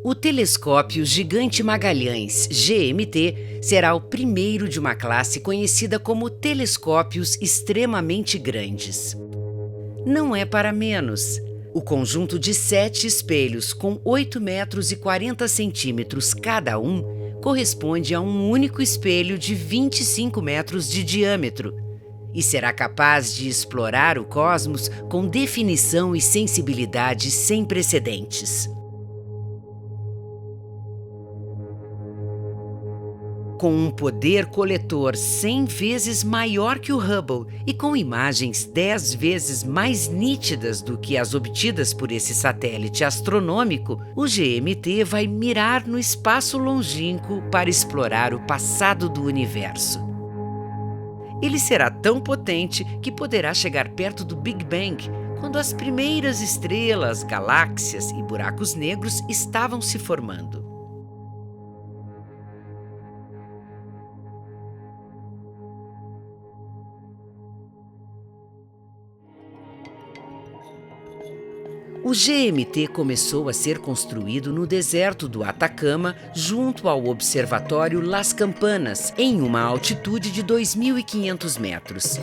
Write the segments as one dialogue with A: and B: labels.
A: O telescópio Gigante Magalhães, GMT, será o primeiro de uma classe conhecida como telescópios extremamente grandes. Não é para menos. O conjunto de 7 espelhos com 8 metros e 40 centímetros cada um corresponde a um único espelho de 25 metros de diâmetro e será capaz de explorar o cosmos com definição e sensibilidade sem precedentes. Com um poder coletor 100 vezes maior que o Hubble e com imagens 10 vezes mais nítidas do que as obtidas por esse satélite astronômico, o GMT vai mirar no espaço longínquo para explorar o passado do universo. Ele será tão potente que poderá chegar perto do Big Bang, quando as primeiras estrelas, galáxias e buracos negros estavam se formando. O GMT começou a ser construído no deserto do Atacama, junto ao Observatório Las Campanas, em uma altitude de 2.500 metros.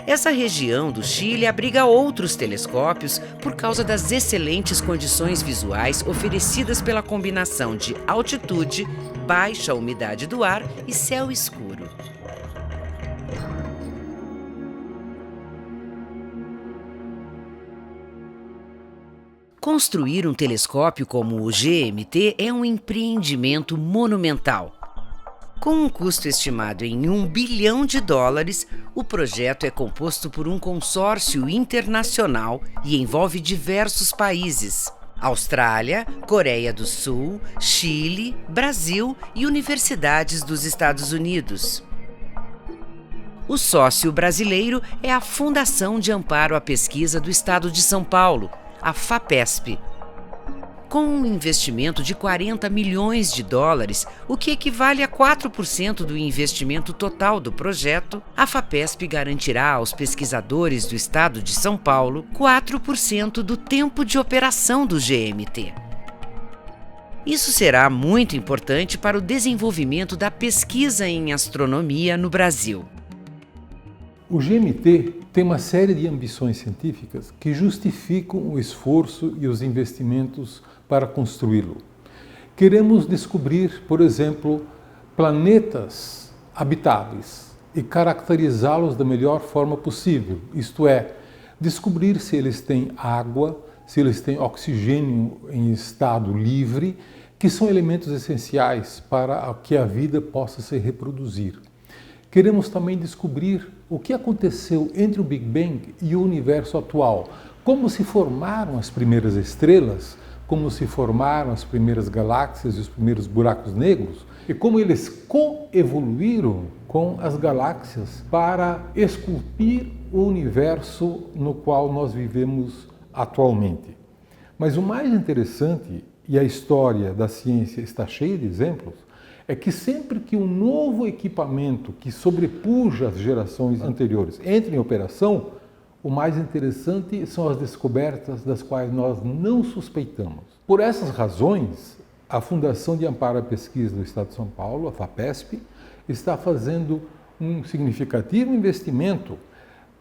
A: Essa região do Chile abriga outros telescópios por causa das excelentes condições visuais oferecidas pela combinação de altitude, baixa umidade do ar e céu escuro. Construir um telescópio como o GMT é um empreendimento monumental. Com um custo estimado em US$ 1 bilhão, o projeto é composto por um consórcio internacional e envolve diversos países: Austrália, Coreia do Sul, Chile, Brasil e universidades dos Estados Unidos. O sócio brasileiro é a Fundação de Amparo à Pesquisa do Estado de São Paulo, a FAPESP. Com um investimento de US$ 40 milhões, o que equivale a 4% do investimento total do projeto, a FAPESP garantirá aos pesquisadores do Estado de São Paulo 4% do tempo de operação do GMT. Isso será muito importante para o desenvolvimento da pesquisa em astronomia no Brasil.
B: O GMT tem uma série de ambições científicas que justificam o esforço e os investimentos para construí-lo. Queremos descobrir, por exemplo, planetas habitáveis e caracterizá-los da melhor forma possível, isto é, descobrir se eles têm água, se eles têm oxigênio em estado livre, que são elementos essenciais para que a vida possa se reproduzir. Queremos também descobrir o que aconteceu entre o Big Bang e o universo atual, como se formaram as primeiras estrelas, como se formaram as primeiras galáxias e os primeiros buracos negros, e como eles coevoluíram com as galáxias para esculpir o universo no qual nós vivemos atualmente. Mas o mais interessante, e a história da ciência está cheia de exemplos, é que sempre que um novo equipamento que sobrepuja as gerações anteriores entra em operação, o mais interessante são as descobertas das quais nós não suspeitamos. Por essas razões, a Fundação de Amparo à Pesquisa do Estado de São Paulo, a FAPESP, está fazendo um significativo investimento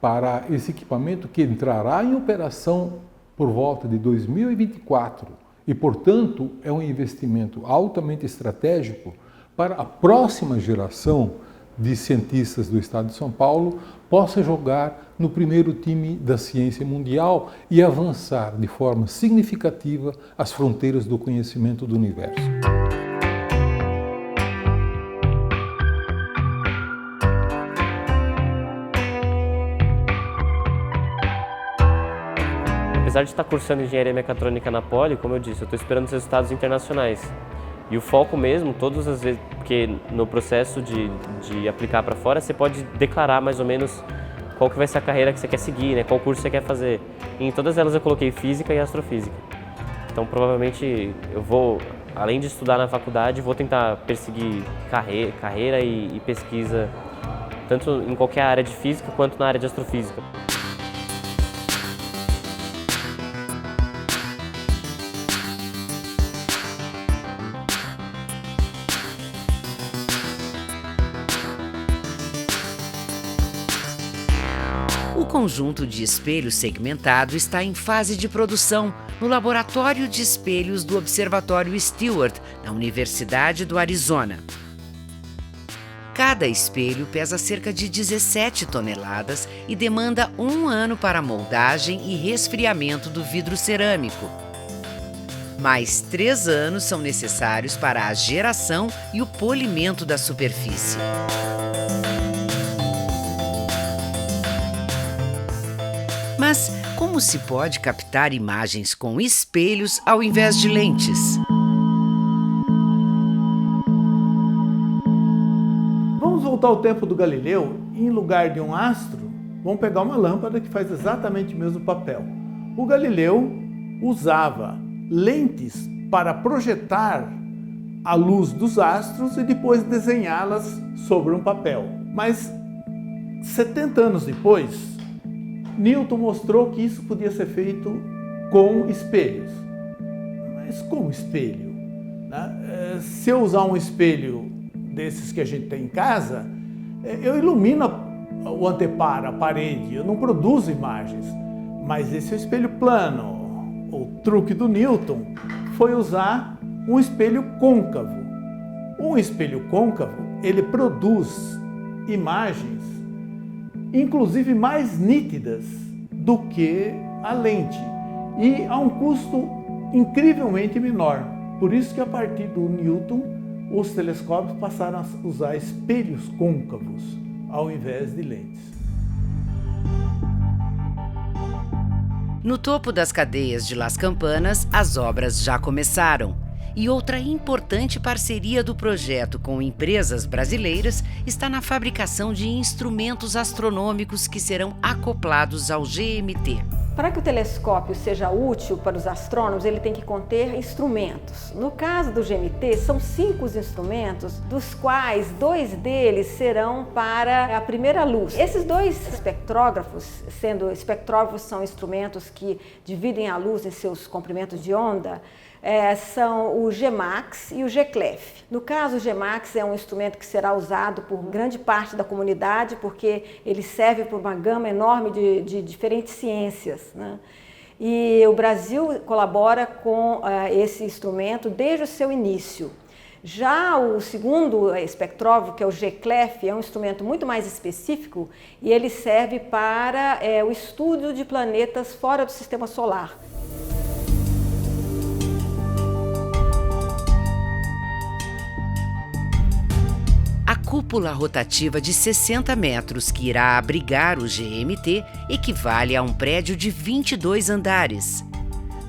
B: para esse equipamento que entrará em operação por volta de 2024 e, portanto, é um investimento altamente estratégico para a próxima geração de cientistas do Estado de São Paulo possa jogar no primeiro time da ciência mundial e avançar de forma significativa as fronteiras do conhecimento do universo.
C: Apesar de estar cursando engenharia mecatrônica na Poli, como eu disse, eu estou esperando os resultados internacionais. E o foco mesmo, todas as vezes, porque no processo de aplicar para fora, você pode declarar mais ou menos qual que vai ser a carreira que você quer seguir, né? Qual curso você quer fazer. E em todas elas eu coloquei física e astrofísica. Então provavelmente eu vou, além de estudar na faculdade, vou tentar perseguir carreira e pesquisa, tanto em qualquer área de física quanto na área de astrofísica.
A: O conjunto de espelho segmentado está em fase de produção no Laboratório de Espelhos do Observatório Stewart, na Universidade do Arizona. Cada espelho pesa cerca de 17 toneladas e demanda 1 ano para a moldagem e resfriamento do vidro cerâmico. Mais 3 anos são necessários para a geração e o polimento da superfície. Mas como se pode captar imagens com espelhos ao invés de lentes?
D: Vamos voltar ao tempo do Galileu e, em lugar de um astro, vamos pegar uma lâmpada que faz exatamente o mesmo papel. O Galileu usava lentes para projetar a luz dos astros e depois desenhá-las sobre um papel. Mas 70 anos depois, Newton mostrou que isso podia ser feito com espelhos. Mas como espelho? Se eu usar um espelho desses que a gente tem em casa, eu ilumino o anteparo, a parede, eu não produzo imagens. Mas esse é o espelho plano. O truque do Newton foi usar um espelho côncavo. Um espelho côncavo, ele produz imagens inclusive mais nítidas do que a lente e a um custo incrivelmente menor. Por isso que a partir do Newton os telescópios passaram a usar espelhos côncavos ao invés de lentes.
A: No topo das cadeias de Las Campanas, as obras já começaram. E outra importante parceria do projeto com empresas brasileiras está na fabricação de instrumentos astronômicos que serão acoplados ao GMT.
E: Para que o telescópio seja útil para os astrônomos, ele tem que conter instrumentos. No caso do GMT, são 5 os instrumentos, dos quais 2 deles serão para a primeira luz. Esses 2 espectrógrafos, sendo espectrógrafos são instrumentos que dividem a luz em seus comprimentos de onda, são o GMAX e o GCLEF. No caso, o GMAX é um instrumento que será usado por grande parte da comunidade porque ele serve para uma gama enorme de diferentes ciências, né? E o Brasil colabora com esse instrumento desde o seu início. Já o segundo espectrógrafo, que é o GCLEF, é um instrumento muito mais específico e ele serve para o estudo de planetas fora do sistema solar.
A: A cúpula rotativa de 60 metros que irá abrigar o GMT equivale a um prédio de 22 andares.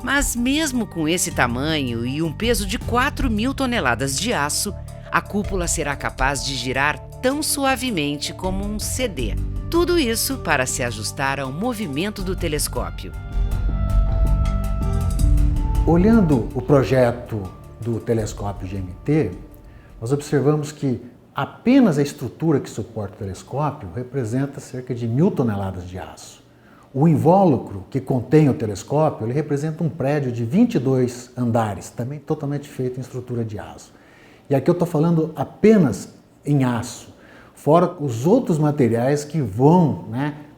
A: Mas mesmo com esse tamanho e um peso de 4.000 toneladas de aço, a cúpula será capaz de girar tão suavemente como um CD. Tudo isso para se ajustar ao movimento do telescópio.
F: Olhando o projeto do telescópio GMT, nós observamos que apenas a estrutura que suporta o telescópio representa cerca de 1.000 toneladas de aço. O invólucro que contém o telescópio, ele representa um prédio de 22 andares, também totalmente feito em estrutura de aço. E aqui eu estou falando apenas em aço, fora os outros materiais que vão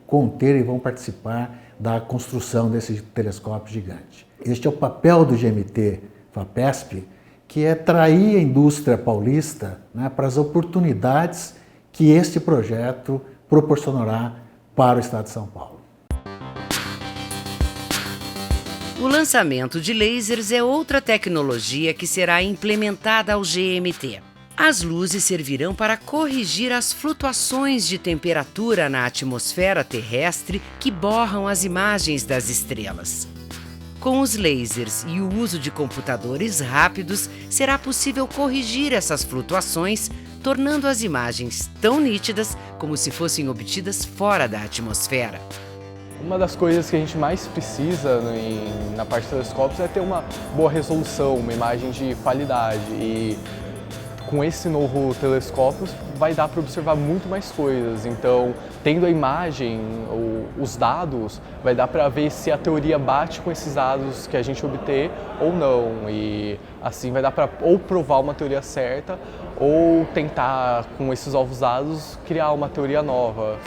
F: conter e vão participar da construção desse telescópio gigante. Este é o papel do GMT-FAPESP, que é atrair a indústria paulista para as oportunidades que este projeto proporcionará para o estado de São Paulo.
A: O lançamento de lasers é outra tecnologia que será implementada ao GMT. As luzes servirão para corrigir as flutuações de temperatura na atmosfera terrestre que borram as imagens das estrelas. Com os lasers e o uso de computadores rápidos, será possível corrigir essas flutuações, tornando as imagens tão nítidas como se fossem obtidas fora da atmosfera.
G: Uma das coisas que a gente mais precisa na parte de telescópios é ter uma boa resolução, uma imagem de qualidade. E com esse novo telescópio vai dar para observar muito mais coisas. Então, tendo a imagem, os dados, vai dar para ver se a teoria bate com esses dados que a gente obter ou não. E assim vai dar para ou provar uma teoria certa ou tentar, com esses novos dados, criar uma teoria nova.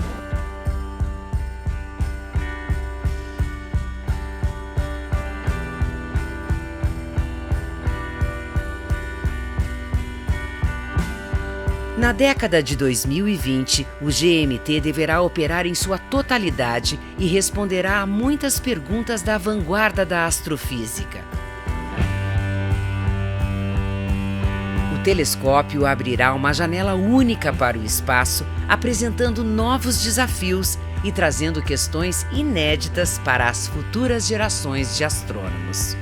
A: Na década de 2020, o GMT deverá operar em sua totalidade e responderá a muitas perguntas da vanguarda da astrofísica. O telescópio abrirá uma janela única para o espaço, apresentando novos desafios e trazendo questões inéditas para as futuras gerações de astrônomos.